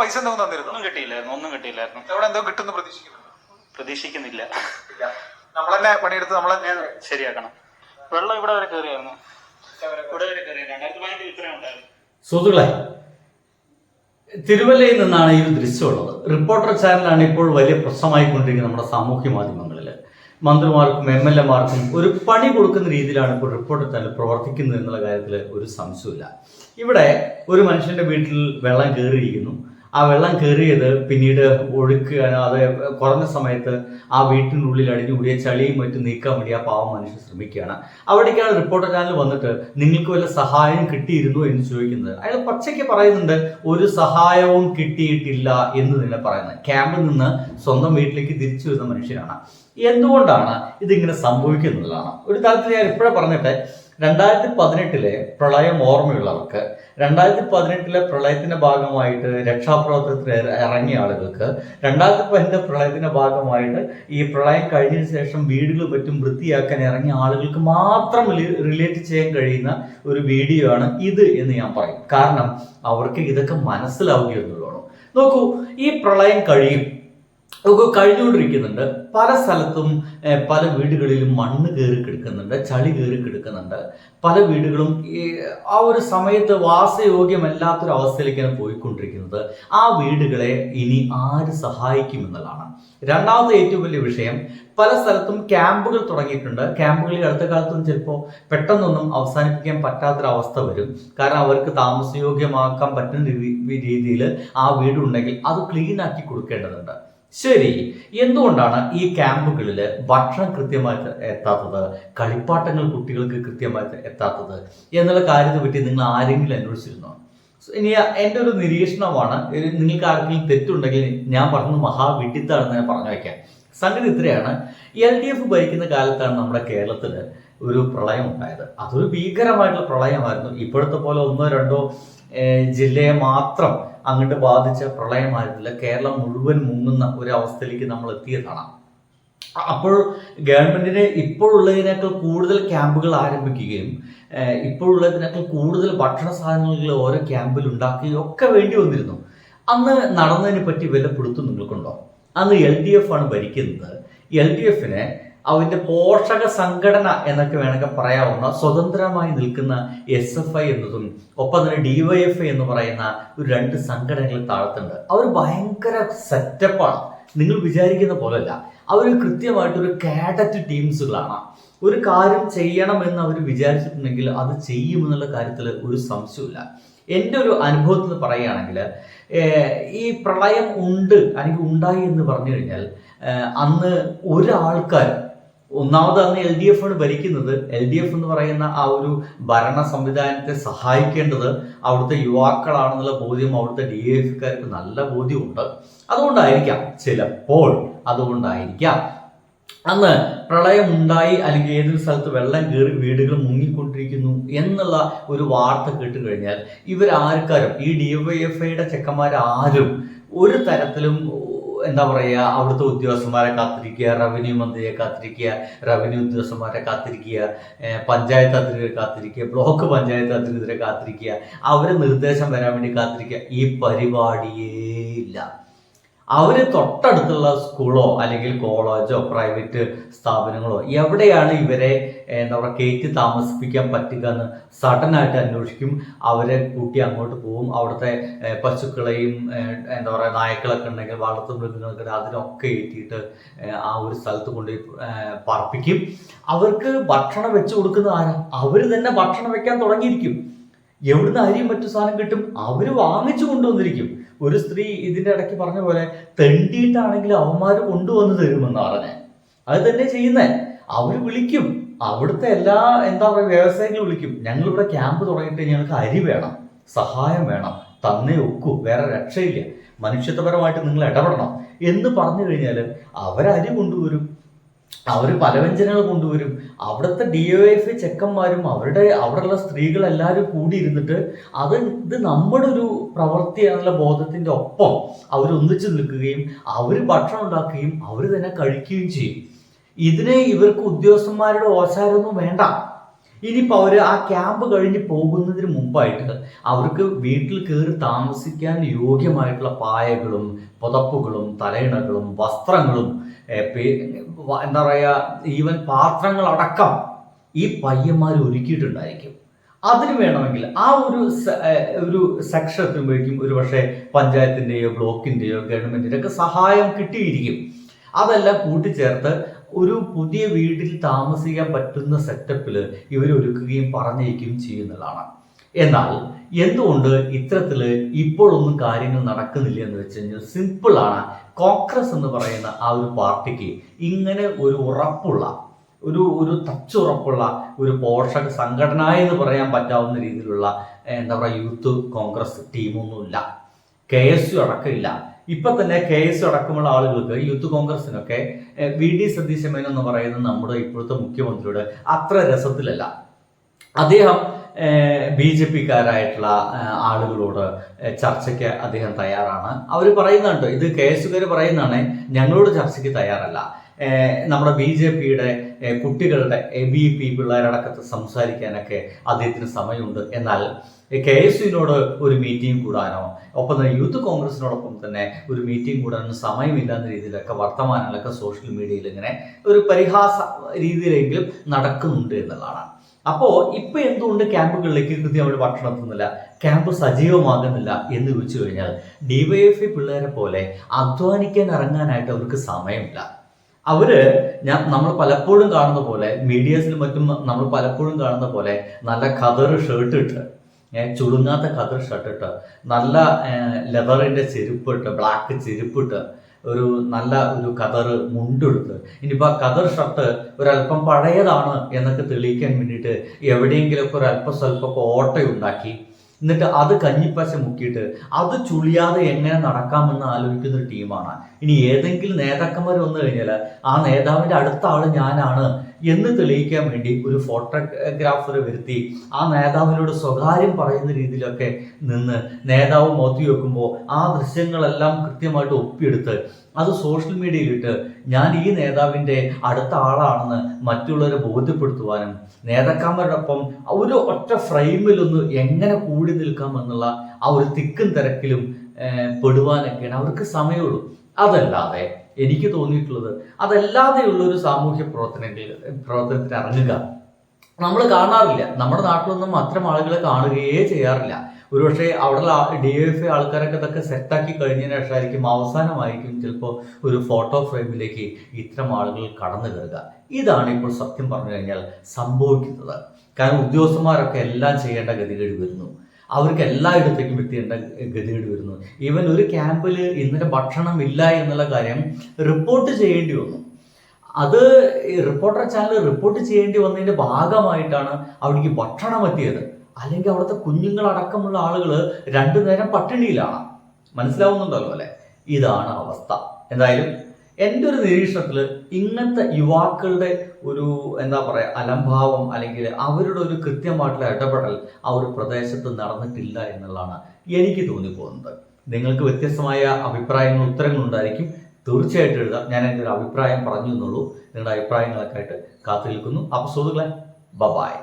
പൈസ എന്തെങ്കിലും തന്നിരുന്നു? ഒന്നും കിട്ടിയില്ലായിരുന്നു. അവിടെ എന്തോ കിട്ടുന്നു പ്രതീക്ഷിക്കുന്നില്ല. നമ്മൾ തന്നെ പണിയെടുത്ത് നമ്മൾ തന്നെ ശരിയാക്കണം. വെള്ളം ഇവിടെ വരെ കയറിയായിരുന്നു. ഇവിടെ വരെ കയറി 2015 ഇത്രയും ഉണ്ടായിരുന്നു. സുഹൃത്തുക്കളെ, തിരുവല്ലയിൽ നിന്നാണ് ഈ ഒരു ദൃശ്യമുള്ളത്. റിപ്പോർട്ടർ ചാനലാണ് ഇപ്പോൾ വലിയ പ്രശ്നമായിക്കൊണ്ടിരിക്കുന്നത് നമ്മുടെ സാമൂഹ്യ മാധ്യമങ്ങളിൽ. മന്ത്രിമാർക്കും MLA-മാർക്കും ഒരു പണി കൊടുക്കുന്ന രീതിയിലാണ് ഇപ്പോൾ റിപ്പോർട്ടർ ചാനൽ പ്രവർത്തിക്കുന്നത് എന്നുള്ള കാര്യത്തിൽ ഒരു സംശയമില്ല. ഇവിടെ ഒരു മനുഷ്യന്റെ വീട്ടിൽ വെള്ളം കയറിയിരിക്കുന്നു. ആ വെള്ളം കയറിയത് പിന്നീട് ഒഴുക്കുകയാണ്. അത് കുറഞ്ഞ സമയത്ത് ആ വീട്ടിനുള്ളിൽ അടിഞ്ഞുകൂടിയ ചളിയും മറ്റും നീക്കാൻ വേണ്ടി ആ പാവം മനുഷ്യൻ ശ്രമിക്കുകയാണ്. അവിടേക്കാണ് റിപ്പോർട്ടർ ചാനൽ വന്നിട്ട് നിങ്ങൾക്ക് വല്ല സഹായം കിട്ടിയിരുന്നോ എന്ന് ചോദിക്കുന്നത്. അയാൾ പച്ചയ്ക്ക് പറയുന്നുണ്ട് ഒരു സഹായവും കിട്ടിയിട്ടില്ല എന്ന് തന്നെ പറയുന്നത്. ക്യാമ്പിൽ നിന്ന് സ്വന്തം വീട്ടിലേക്ക് തിരിച്ചു വരുന്ന മനുഷ്യനാണ്. എന്തുകൊണ്ടാണ് ഇതിങ്ങനെ സംഭവിക്കുന്നതാണ് ഒരു തലത്തിൽ ഞാൻ ഇപ്പോഴേ പറഞ്ഞിട്ട്, 2018 പ്രളയം ഓർമ്മയുള്ളവർക്ക്, 2018 പ്രളയത്തിന്റെ ഭാഗമായിട്ട് രക്ഷാപ്രവർത്തനത്തിന് ഇറങ്ങിയ ആളുകൾക്ക്, 2015 പ്രളയത്തിന്റെ ഭാഗമായിട്ട് ഈ പ്രളയം കഴിഞ്ഞതിന് ശേഷം വീടുകളും മറ്റും വൃത്തിയാക്കാൻ ഇറങ്ങിയ ആളുകൾക്ക് മാത്രം റിലേറ്റ് ചെയ്യാൻ കഴിയുന്ന ഒരു വീഡിയോ ആണ് ഇത് എന്ന് ഞാൻ പറയും. കാരണം അവർക്ക് ഇതൊക്കെ മനസ്സിലാവുകയെന്നുള്ളതാണ്. നോക്കൂ, ഈ പ്രളയം കഴിഞ്ഞുകൊണ്ടിരിക്കുന്നുണ്ട്. പല സ്ഥലത്തും പല വീടുകളിലും മണ്ണ് കയറി കിടക്കുന്നുണ്ട്, ചളി കയറി കിടക്കുന്നുണ്ട്. പല വീടുകളും ആ ഒരു സമയത്ത് വാസയോഗ്യമല്ലാത്തൊരു അവസ്ഥയിലേക്കാണ് പോയിക്കൊണ്ടിരിക്കുന്നത്. ആ വീടുകളെ ഇനി ആര് സഹായിക്കുമെന്നുള്ളതാണ് രണ്ടാമത്തെ ഏറ്റവും വലിയ വിഷയം. പല സ്ഥലത്തും ക്യാമ്പുകൾ തുടങ്ങിയിട്ടുണ്ട്. ക്യാമ്പുകളിൽ അടുത്ത കാലത്തൊന്നും ചിലപ്പോൾ പെട്ടെന്നൊന്നും അവസാനിപ്പിക്കാൻ പറ്റാത്തൊരവസ്ഥ വരും. കാരണം അവർക്ക് താമസയോഗ്യമാക്കാൻ പറ്റുന്ന രീതിയിൽ ആ വീടുണ്ടെങ്കിൽ അത് ക്ലീൻ ആക്കി കൊടുക്കേണ്ടതുണ്ട്. ശരി, എന്തുകൊണ്ടാണ് ഈ ക്യാമ്പുകളിൽ ഭക്ഷണം കൃത്യമായിട്ട് എത്താത്തത്, കളിപ്പാട്ടങ്ങൾ കുട്ടികൾക്ക് കൃത്യമായിട്ട് എത്താത്തത് എന്നുള്ള കാര്യത്തെ പറ്റി നിങ്ങൾ ആരെങ്കിലും അന്വേഷിച്ചിരുന്നോ? ഇനി എൻ്റെ ഒരു നിരീക്ഷണമാണ്. നിങ്ങൾക്ക് ആർക്കെങ്കിലും തെറ്റുണ്ടെങ്കിൽ ഞാൻ പറഞ്ഞത് മഹാവിഡിത്താണെന്ന് ഞാൻ പറഞ്ഞു വയ്ക്കാം. സംഗതി ഇത്രയാണ്. LDF ഭരിക്കുന്ന കാലത്താണ് നമ്മുടെ കേരളത്തിൽ ഒരു പ്രളയം ഉണ്ടായത്. അതൊരു ഭീകരമായിട്ടുള്ള പ്രളയമായിരുന്നു. ഇപ്പോഴത്തെ പോലെ 1-2 ജില്ലയെ മാത്രം അങ്ങോട്ട് ബാധിച്ച പ്രളയമായിരുന്നില്ല. കേരളം മുഴുവൻ മുങ്ങുന്ന ഒരു അവസ്ഥയിലേക്ക് നമ്മൾ എത്തിയതാണ്. അപ്പോൾ ഗവൺമെന്റിന് ഇപ്പോഴുള്ളതിനേക്കാൾ കൂടുതൽ ക്യാമ്പുകൾ ആരംഭിക്കുകയും ഇപ്പോഴുള്ളതിനേക്കാൾ കൂടുതൽ ഭക്ഷണ സാധനങ്ങൾ ഓരോ ക്യാമ്പിൽ ഉണ്ടാക്കുകയും ഒക്കെ വേണ്ടി വന്നിരുന്നു. അന്ന് നടന്നതിനെ പറ്റി വല്ല പിടുത്തം നിങ്ങൾക്കുണ്ടോ? അന്ന് LDF ആണ് ഭരിക്കുന്നത്. LDFന് അതിൻ്റെ പോഷക സംഘടന എന്നൊക്കെ വേണമെങ്കിൽ പറയാവുന്ന സ്വതന്ത്രമായി നിൽക്കുന്ന SFI എന്നതും ഒപ്പം തന്നെ DYFI എന്ന് പറയുന്ന ഒരു 2 സംഘടനകൾ താഴത്തുണ്ട്. അവർ ഭയങ്കര സെറ്റപ്പാണ്. നിങ്ങൾ വിചാരിക്കുന്ന പോലെയല്ല. അവർ കൃത്യമായിട്ടൊരു കാഡറ്റ് ടീംസുകളാണ്. ഒരു കാര്യം ചെയ്യണമെന്ന് അവർ വിചാരിച്ചിട്ടുണ്ടെങ്കിൽ അത് ചെയ്യുമെന്നുള്ള കാര്യത്തിൽ ഒരു സംശയമില്ല. എൻ്റെ ഒരു അനുഭവത്തിൽ പറയുകയാണെങ്കിൽ ഈ പ്രളയം അല്ലെങ്കിൽ ഉണ്ടായി എന്ന് പറഞ്ഞു കഴിഞ്ഞാൽ അന്ന് ഒരാൾക്കാർ ഒന്നാമത് അന്ന് LDF ആണ് ഭരിക്കുന്നത്. LDF എന്ന് പറയുന്ന ആ ഒരു ഭരണ സംവിധാനത്തെ സഹായിക്കേണ്ടത് അവിടുത്തെ യുവാക്കളാണെന്നുള്ള ബോധ്യം അവിടുത്തെ DYFക്കാർക്ക് നല്ല ബോധ്യമുണ്ട്. അതുകൊണ്ടായിരിക്കാം അന്ന് പ്രളയം ഉണ്ടായി അല്ലെങ്കിൽ ഏതൊരു സ്ഥലത്ത് വെള്ളം കയറി വീടുകൾ മുങ്ങിക്കൊണ്ടിരിക്കുന്നു എന്നുള്ള ഒരു വാർത്ത കേട്ട് കഴിഞ്ഞാൽ ഇവരാർക്കാരും ഈ DYFIയുടെ ചെക്കന്മാരാരും ഒരു തരത്തിലും എന്താ പറയുക, അവിടുത്തെ ഉദ്യോഗസ്ഥന്മാരെ കാത്തിരിക്കുക, റവന്യൂ മന്ത്രിയെ കാത്തിരിക്കുക, റവന്യൂ ഉദ്യോഗസ്ഥന്മാരെ കാത്തിരിക്കുക, പഞ്ചായത്ത് അധികൃതരെ കാത്തിരിക്കുക, ബ്ലോക്ക് പഞ്ചായത്ത് അധികൃതരെ കാത്തിരിക്കുക, അവരെ നിർദ്ദേശം വരാൻ വേണ്ടി കാത്തിരിക്കുക. ഈ പരിപാടിയേ ഇല്ല. അവർ തൊട്ടടുത്തുള്ള സ്കൂളോ അല്ലെങ്കിൽ കോളേജോ പ്രൈവറ്റ് സ്ഥാപനങ്ങളോ എവിടെയാണ് ഇവരെ എന്താ പറയുക കയറ്റി താമസിപ്പിക്കാൻ പറ്റുക എന്ന് സഡനായിട്ട് അന്വേഷിക്കും. അവരെ കൂട്ടി അങ്ങോട്ട് പോകും. അവിടുത്തെ പശുക്കളെയും എന്താ പറയുക നായ്ക്കളൊക്കെ ഉണ്ടെങ്കിൽ വളർത്തു മൃഗങ്ങളൊക്കെ അതിനൊക്കെ ഏറ്റിയിട്ട് ആ ഒരു സ്ഥലത്ത് കൊണ്ടുപോയി പറപ്പിക്കും. അവർക്ക് ഭക്ഷണം വെച്ച് കൊടുക്കുന്ന ആരാ? അവർ തന്നെ ഭക്ഷണം വെക്കാൻ തുടങ്ങിയിരിക്കും. എവിടുന്ന് അരിയും മറ്റു സാധനം കിട്ടും? അവർ വാങ്ങിച്ചു കൊണ്ടുവന്നിരിക്കും. ഒരു സ്ത്രീ ഇതിൻ്റെ ഇടയ്ക്ക് പറഞ്ഞ പോലെ തെണ്ടിയിട്ടാണെങ്കിൽ അവന്മാർ കൊണ്ടുവന്ന് തരുമെന്ന് പറഞ്ഞേ. അത് തന്നെ ചെയ്യുന്നേ. അവർ വിളിക്കും, അവിടുത്തെ എല്ലാ എന്താ പറയുക വ്യവസായങ്ങൾ വിളിക്കും. ഞങ്ങളിവിടെ ക്യാമ്പ് തുടങ്ങിയിട്ട് ഞങ്ങൾക്ക് അരി വേണം, സഹായം വേണം, തന്നേ ഒക്കൂ, വേറെ രക്ഷയില്ല, മനുഷ്യത്വപരമായിട്ട് നിങ്ങൾ ഇടപെടണം എന്ന് പറഞ്ഞു കഴിഞ്ഞാൽ അവരരി കൊണ്ടുവരും. അവർ പലവ്യഞ്ജനങ്ങൾ കൊണ്ടുവരും. അവിടുത്തെ DYFI ചെക്കന്മാരും അവിടെയുള്ള സ്ത്രീകളെല്ലാവരും കൂടി ഇരുന്നിട്ട് ഇത് നമ്മുടെ ഒരു പ്രവൃത്തിയാണുള്ള ബോധത്തിൻ്റെ ഒപ്പം അവരൊന്നിച്ചു നിൽക്കുകയും അവർ ഭക്ഷണം ഉണ്ടാക്കുകയും അവർ തന്നെ കഴിക്കുകയും ചെയ്യും. ഇതിന് ഇവർക്ക് ഉദ്യോഗസ്ഥന്മാരുടെ ഓശാരൊന്നും വേണ്ട. ഇനിയിപ്പോൾ അവർ ആ ക്യാമ്പ് കഴിഞ്ഞ് പോകുന്നതിന് മുമ്പായിട്ട് അവർക്ക് വീട്ടിൽ കയറി താമസിക്കാൻ യോഗ്യമായിട്ടുള്ള പായകളും പുതപ്പുകളും തലയിണകളും വസ്ത്രങ്ങളും എന്താ പറയുക, ഈവൻ പാത്രങ്ങളടക്കം ഈ പയ്യന്മാർ ഒരുക്കിയിട്ടുണ്ടായിരിക്കും. അതിന് വേണമെങ്കിൽ ആ ഒരു സെക്ഷൻ എത്തുമ്പോഴേക്കും ഒരു പക്ഷേ പഞ്ചായത്തിൻ്റെയോ ബ്ലോക്കിൻ്റെയോ ഗവൺമെൻറ്റിൻ്റെ ഒക്കെ സഹായം കിട്ടിയിരിക്കും. അതെല്ലാം കൂട്ടിച്ചേർത്ത് ഒരു പുതിയ വീട്ടിൽ താമസിക്കാൻ പറ്റുന്ന സെറ്റപ്പിൽ ഇവർ ഒരുക്കുകയും പറഞ്ഞേക്കുകയും ചെയ്യുന്നതാണ്. എന്നാൽ എന്തുകൊണ്ട് ഇത്തരത്തിൽ ഇപ്പോഴൊന്നും കാര്യങ്ങൾ നടക്കുന്നില്ല എന്ന് വെച്ച് കഴിഞ്ഞാൽ സിമ്പിളാണ്. കോൺഗ്രസ് എന്ന് പറയുന്ന ആ ഒരു പാർട്ടിക്ക് ഇങ്ങനെ ഒരു ഉറപ്പുള്ള ഒരു തച്ചുറപ്പുള്ള ഒരു പോഷക സംഘടന എന്ന് പറയാൻ പറ്റാവുന്ന രീതിയിലുള്ള എന്താ പറയുക യൂത്ത് കോൺഗ്രസ് ടീമൊന്നുമില്ല. KSU അടക്കമില്ല. ഇപ്പൊ തന്നെ KSU അടക്കമുള്ള ആളുകൾക്ക് യൂത്ത് കോൺഗ്രസിനൊക്കെ VD സതീശൻ മേനോൻ എന്ന് പറയുന്ന നമ്മുടെ ഇപ്പോഴത്തെ മുഖ്യമന്ത്രിയുടെ അത്ര രസത്തിലല്ല. അദ്ദേഹം BJP-കാരായിട്ടുള്ള ആളുകളോട് ചർച്ചയ്ക്ക് അദ്ദേഹം തയ്യാറാണ്. അവർ പറയുന്നുണ്ട്, ഇത് KSUകാർ പറയുന്നതാണ്, ഞങ്ങളോട് ചർച്ചയ്ക്ക് തയ്യാറല്ല. നമ്മുടെ BJP-യുടെ കുട്ടികളുടെ ABP പിള്ളേരടക്കത്ത് സംസാരിക്കാനൊക്കെ അദ്ദേഹത്തിന് സമയമുണ്ട്. എന്നാൽ KSUവിനോട് ഒരു മീറ്റിംഗ് കൂടാനോ ഒപ്പം തന്നെ യൂത്ത് കോൺഗ്രസിനോടൊപ്പം തന്നെ ഒരു മീറ്റിംഗ് കൂടാനോ സമയമില്ലാത്ത രീതിയിലൊക്കെ വർത്തമാനങ്ങളൊക്കെ സോഷ്യൽ മീഡിയയിൽ ഇങ്ങനെ ഒരു പരിഹാസ രീതിയിലെങ്കിലും നടക്കുന്നുണ്ട് എന്നുള്ളതാണ്. അപ്പോൾ ഇപ്പൊ എന്തുകൊണ്ട് ക്യാമ്പുകളിലേക്ക് കൃത്യമായിട്ട് ഭക്ഷണം എത്തുന്നില്ല, ക്യാമ്പ് സജീവമാകുന്നില്ല എന്ന് ചോദിച്ചു കഴിഞ്ഞാൽ DYFI പിള്ളേരെ പോലെ അധ്വാനിക്കാൻ ഇറങ്ങാനായിട്ട് അവർക്ക് സമയമില്ല. നമ്മൾ പലപ്പോഴും കാണുന്ന പോലെ മീഡിയാസിലും മറ്റും നമ്മൾ പലപ്പോഴും കാണുന്ന പോലെ നല്ല ഖദർ ഷർട്ട് ഇട്ട്, ചുളുങ്ങാത്ത ഖദർ ഷർട്ട് ഇട്ട്, നല്ല ലെതറിന്റെ ചെരുപ്പിട്ട്, ബ്ലാക്ക് ചെരുപ്പിട്ട്, നല്ല ഒരു ഖദർ മുണ്ടെടുത്ത്, ഇനിയിപ്പോൾ ആ ഖദർ ഷർട്ട് ഒരല്പം പഴയതാണ് എന്നൊക്കെ തെളിയിക്കാൻ വേണ്ടിയിട്ട് എവിടെയെങ്കിലുമൊക്കെ ഒരല്പം സ്വല്പമൊക്കെ ഓട്ടയുണ്ടാക്കി എന്നിട്ട് അത് കഞ്ഞിപ്പശ മുക്കിയിട്ട് അത് ചുളിയാതെ എങ്ങനെ നടക്കാമെന്ന് ആലോചിക്കുന്ന ഒരു ടീമാണ്. ഇനി ഏതെങ്കിലും നേതാക്കന്മാർ വന്നു കഴിഞ്ഞാൽ ആ നേതാവിൻ്റെ അടുത്ത ആള് ഞാനാണ് എന്ന് തെളിയിക്കാൻ വേണ്ടി ഒരു ഫോട്ടോഗ്രാഫറെ വരുത്തി ആ നേതാവിനോട് സ്വകാര്യം പറയുന്ന രീതിയിലൊക്കെ നിന്ന് നേതാവ് മോത്തി വെക്കുമ്പോൾ ആ ദൃശ്യങ്ങളെല്ലാം കൃത്യമായിട്ട് ഒപ്പിയെടുത്ത് അത് സോഷ്യൽ മീഡിയയിലിട്ട് ഞാൻ ഈ നേതാവിൻ്റെ അടുത്ത ആളാണെന്ന് മറ്റുള്ളവരെ ബോധ്യപ്പെടുത്തുവാനും നേതാക്കന്മാരോടൊപ്പം ഒരു ഒറ്റ ഫ്രെയിമിലൊന്ന് എങ്ങനെ കൂടി നിൽക്കാമെന്നുള്ള ആ ഒരു തിക്കും തിരക്കിലും പെടുവാനൊക്കെയാണ് അവർക്ക് സമയമുള്ളൂ. അതല്ലാതെ എനിക്ക് തോന്നിയിട്ടുള്ളത് അതല്ലാതെയുള്ള ഒരു സാമൂഹ്യ പ്രവർത്തനത്തിന് ഇറങ്ങുക നമ്മൾ കാണാറില്ല. നമ്മുടെ നാട്ടിലൊന്നും അത്തരം ആളുകളെ കാണുകയേ ചെയ്യാറില്ല. ഒരുപക്ഷെ അവിടെയുള്ള DYFI ആൾക്കാരൊക്കെ ഇതൊക്കെ സെറ്റാക്കി കഴിഞ്ഞതിന് ശേഷമായിരിക്കും അവസാനമായിരിക്കും ചിലപ്പോൾ ഒരു ഫോട്ടോ ഫ്രെയിമിലേക്ക് ഇത്തരം ആളുകൾ കടന്നു കയറുക. ഇതാണ് ഇപ്പോൾ സത്യം പറഞ്ഞു കഴിഞ്ഞാൽ സംഭവിക്കുന്നത്. കാരണം ഉദ്യോഗസ്ഥന്മാരൊക്കെ എല്ലാം ചെയ്യേണ്ട ഗതികേട് വരുന്നു, അവർക്ക് എല്ലായിടത്തേക്കും എത്തേണ്ട ഗതികേട് വരുന്നു. ഈവൻ ഒരു ക്യാമ്പിൽ ഇന്നലെ ഭക്ഷണം ഇല്ല എന്നുള്ള കാര്യം റിപ്പോർട്ട് ചെയ്യേണ്ടി വന്നു. അത് റിപ്പോർട്ടർ ചാനൽ റിപ്പോർട്ട് ചെയ്യേണ്ടി വന്നതിൻ്റെ ഭാഗമായിട്ടാണ് അവിടേക്ക് ഭക്ഷണം എത്തിയത്. അല്ലെങ്കിൽ അവിടുത്തെ കുഞ്ഞുങ്ങളടക്കമുള്ള ആളുകൾ 2 നേരം പട്ടിണിയിലാണ്. മനസ്സിലാവുന്നുണ്ടല്ലോ അല്ലെ? ഇതാണ് അവസ്ഥ. എന്തായാലും എൻ്റെ ഒരു നിരീക്ഷണത്തിൽ ഇങ്ങനത്തെ യുവാക്കളുടെ ഒരു എന്താ പറയുക അലംഭാവം അല്ലെങ്കിൽ അവരുടെ ഒരു കൃത്യമായിട്ടുള്ള ഇടപെടൽ ആ ഒരു പ്രദേശത്ത് നടന്നിട്ടില്ല എന്നുള്ളതാണ് എനിക്ക് തോന്നിപ്പോകുന്നത്. നിങ്ങൾക്ക് വ്യത്യസ്തമായ അഭിപ്രായങ്ങളും ഉത്തരങ്ങളും ഉണ്ടായിരിക്കും. തീർച്ചയായിട്ടും എഴുതാം. ഞാൻ എൻ്റെ ഒരു അഭിപ്രായം പറഞ്ഞു എന്നുള്ളൂ. നിങ്ങളുടെ അഭിപ്രായങ്ങളൊക്കെ ആയിട്ട് കാത്തു നിൽക്കുന്നു. അപ്പോൾ സുഹൃത്തുക്കളെ, ബൈ.